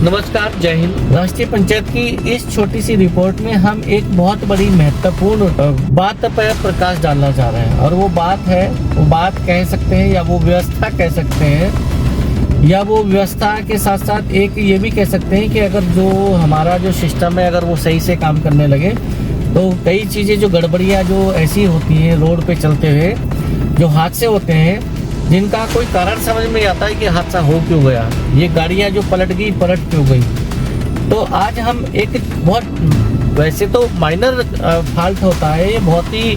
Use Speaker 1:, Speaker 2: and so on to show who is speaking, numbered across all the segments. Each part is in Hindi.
Speaker 1: नमस्कार, जय हिंद। राष्ट्रीय पंचायत की इस छोटी सी रिपोर्ट में हम एक बहुत बड़ी महत्वपूर्ण बात पर प्रकाश डालना चाह रहे हैं और वो बात कह सकते हैं या वो व्यवस्था कह सकते हैं या वो व्यवस्था के साथ साथ एक ये भी कह सकते हैं कि अगर जो हमारा जो सिस्टम है अगर वो सही से काम करने लगे तो कई चीज़ें जो गड़बड़ियाँ जो ऐसी होती हैं रोड पे चलते हुए जो हादसे होते हैं जिनका कोई कारण समझ में आता है कि हादसा हो क्यों गया, ये गाड़ियाँ जो पलट क्यों गई। तो आज हम एक बहुत वैसे तो माइनर फॉल्ट होता है, ये बहुत ही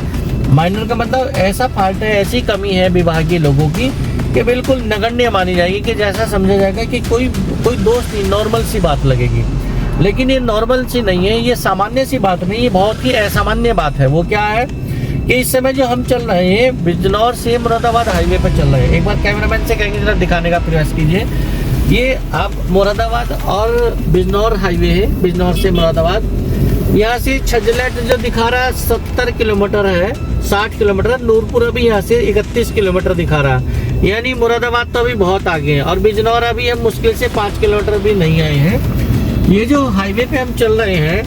Speaker 1: माइनर का मतलब ऐसा फॉल्ट है, ऐसी कमी है विभागीय लोगों की कि बिल्कुल नगण्य मानी जाएगी कि जैसा समझा जाएगा कि कोई दोष नहीं, नॉर्मल सी बात लगेगी। लेकिन ये नॉर्मल सी नहीं है, ये सामान्य सी बात नहीं, ये बहुत ही असामान्य बात है। वो क्या है कि इस समय जो हम चल रहे हैं बिजनौर से मुरादाबाद हाईवे पर चल रहे हैं। एक बार कैमरामैन से कहेंगे जरा दिखाने का प्रयास कीजिए। ये आप मुरादाबाद और बिजनौर हाईवे है, बिजनौर से मुरादाबाद। यहाँ से छजलेट जो दिखा रहा है 70 किलोमीटर है, 60 किलोमीटर। नूरपुर अभी यहाँ से 31 किलोमीटर दिखा रहा है, यानी मुरादाबाद तो अभी बहुत आगे है और बिजनौर अभी हम मुश्किल से 5 किलोमीटर भी नहीं आए हैं। ये जो हाईवे पे हम चल रहे हैं,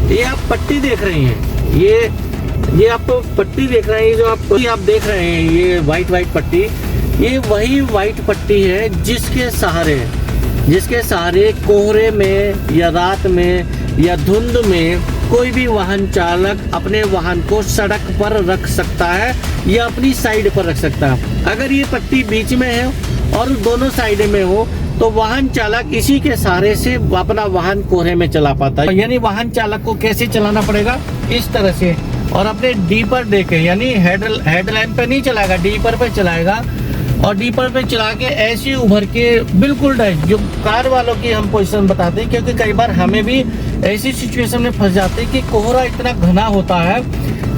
Speaker 1: ये आप पट्टी देख रहे हैं, ये आप तो पट्टी देख रहे हैं, जो आप देख रहे हैं ये वाइट पट्टी, ये वही वाइट पट्टी है जिसके सहारे कोहरे में या रात में या धुंध में कोई भी वाहन चालक अपने वाहन को सड़क पर रख सकता है या अपनी साइड पर रख सकता है। अगर ये पट्टी बीच में है और दोनों साइड में हो तो वाहन चालक इसी के सहारे से अपना वाहन कोहरे में चला पाता है। यानी वाहन चालक को कैसे चलाना पड़ेगा, इस तरह से, और अपने डीपर देके, यानी हेडलैम्प पे नहीं चलाएगा, डीपर पे चलाएगा और डीपर पे चला के ऐसे उभर के बिल्कुल डायरेक्ट, जो कार वालों की हम पोजीशन बताते हैं, क्योंकि कई बार हमें भी ऐसी सिचुएशन में फंस जाते हैं कि कोहरा इतना घना होता है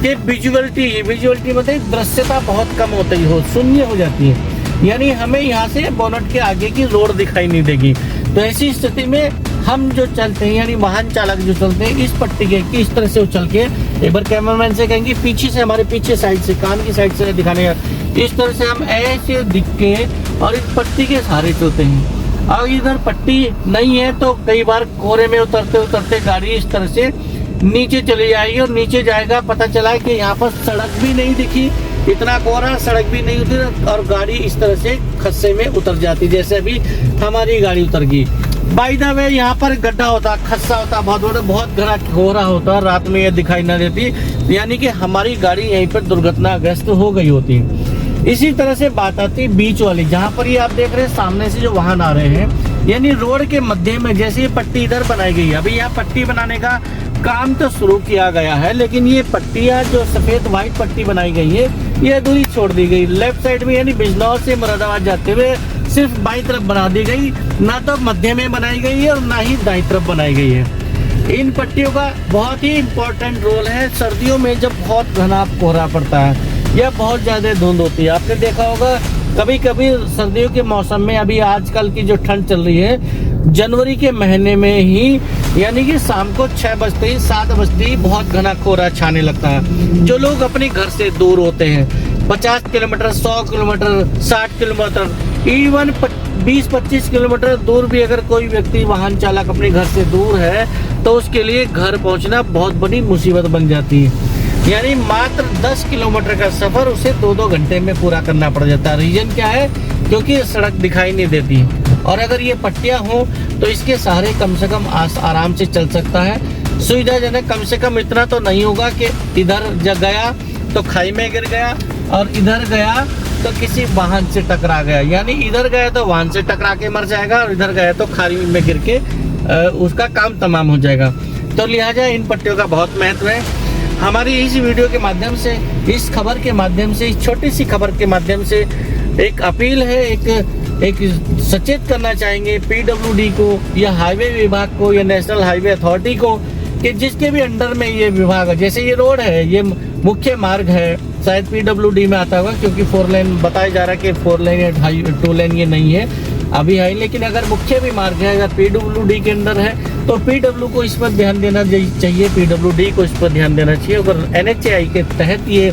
Speaker 1: कि विजुअलिटी मतलब दृश्यता बहुत कम होती हो, शून्य हो जाती है, यानी हमें यहाँ से बोनट के आगे की रोड दिखाई नहीं देगी। तो ऐसी स्थिति में हम जो चलते हैं, यानी वाहन चालक जो चलते हैं, इस पट्टी के इस तरह से उछल के, एक बार कैमरामैन से कहेंगे पीछे से, हमारे पीछे साइड से, कान की साइड से दिखाने का, इस तरह से हम ऐसे दिख के और इस पट्टी के सहारे चलते हैं। और इधर पट्टी नहीं है तो कई बार कोहरे में उतरते गाड़ी इस तरह से नीचे चली जाएगी और नीचे जाएगा, पता चला कि यहाँ पर सड़क भी नहीं दिखी, इतना कोहरा, सड़क भी नहीं उतरी और गाड़ी इस तरह से खस्से में उतर जाती, जैसे अभी हमारी गाड़ी उतर गई। बाय द वे यहाँ पर गड्ढा होता, खस्सा होता, बहुत घना कोहरा होता, रात में ये दिखाई न देती, यानी कि हमारी गाड़ी यहीं पर दुर्घटनाग्रस्त हो गई होती। इसी तरह से बात आती बीच वाली, जहाँ पर ये आप देख रहे हैं सामने से जो वाहन आ रहे हैं, यानी रोड के मध्य में जैसे ये पट्टी इधर बनाई गई है। अभी यहाँ पट्टी बनाने का काम तो शुरू किया गया है, लेकिन ये पट्टियाँ जो सफेद व्हाइट पट्टी बनाई गई है, ये अधूरी छोड़ दी गई। लेफ्ट साइड में यानी बिजनौर से मुरादाबाद जाते हुए सिर्फ बाईं तरफ बना दी गई, ना तो मध्य में बनाई गई है और ना ही दाईं तरफ बनाई गई है। इन पट्टियों का बहुत ही इम्पोर्टेंट रोल है सर्दियों में, जब बहुत घना कोहरा पड़ता है या बहुत ज्यादा धुंध होती है। आपने देखा होगा कभी कभी सर्दियों के मौसम में, अभी आजकल की जो ठंड चल रही है, जनवरी के महीने में ही, यानी कि शाम को 6 बजते ही 7 बजते ही बहुत घना कोहरा छाने लगता है। जो लोग अपने घर से दूर होते हैं, 50 kilometre, 100 kilometre, 60 kilometre, even 20-25 kilometre दूर भी अगर कोई व्यक्ति वाहन चालक अपने घर से दूर है तो उसके लिए घर पहुंचना बहुत बड़ी मुसीबत बन जाती है। यानी मात्र 10 किलोमीटर का सफर उसे 2-2 घंटे में पूरा करना पड़ जाता है। रीजन क्या है? क्योंकि सड़क दिखाई नहीं देती, और अगर ये पट्टियां हो तो इसके सहारे कम से कम आराम से चल सकता है। सुविधाजनक कम से कम इतना तो नहीं होगा कि इधर गया तो खाई में गिर गया और इधर गया तो किसी वाहन से टकरा गया, यानी इधर गया तो वाहन से टकरा के मर जाएगा और इधर गया तो खाई में गिर के उसका काम तमाम हो जाएगा। तो लिहाजा इन पट्टियों का बहुत महत्व है। हमारी इस वीडियो के माध्यम से, इस खबर के माध्यम से, इस छोटी सी खबर के माध्यम से एक अपील है, एक सचेत करना चाहेंगे पीडब्ल्यूडी को या हाईवे विभाग को या नेशनल हाईवे अथॉरिटी को कि जिसके भी अंडर में ये विभाग है, जैसे ये रोड है, ये मुख्य मार्ग है, शायद पीडब्ल्यूडी में आता होगा क्योंकि 4 लेन बताया जा रहा है कि 4 लेन या 2 लेन ये नहीं है अभी है, लेकिन अगर मुख्य भी मार्ग है, अगर पीडब्ल्यूडी के अंदर है तो पीडब्ल्यू को इस पर ध्यान देना चाहिए, पीडब्ल्यूडी को इस पर ध्यान देना चाहिए। अगर एनएचएआई के तहत ये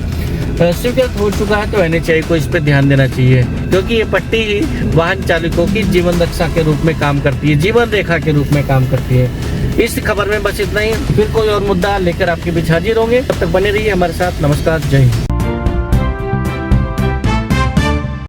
Speaker 1: स्वीकृत हो चुका है, तो NHAI को इस पे ध्यान देना चाहिए, क्योंकि ये पट्टी ही वाहन चालकों की जीवन रक्षा के रूप में काम करती है, जीवन रेखा के रूप में काम करती है। इस खबर में बस इतना ही। फिर कोई और मुद्दा लेकर आपके बीच हाजिर होंगे, तब तक बने रहिए हमारे साथ। नमस्कार, जय हिंद।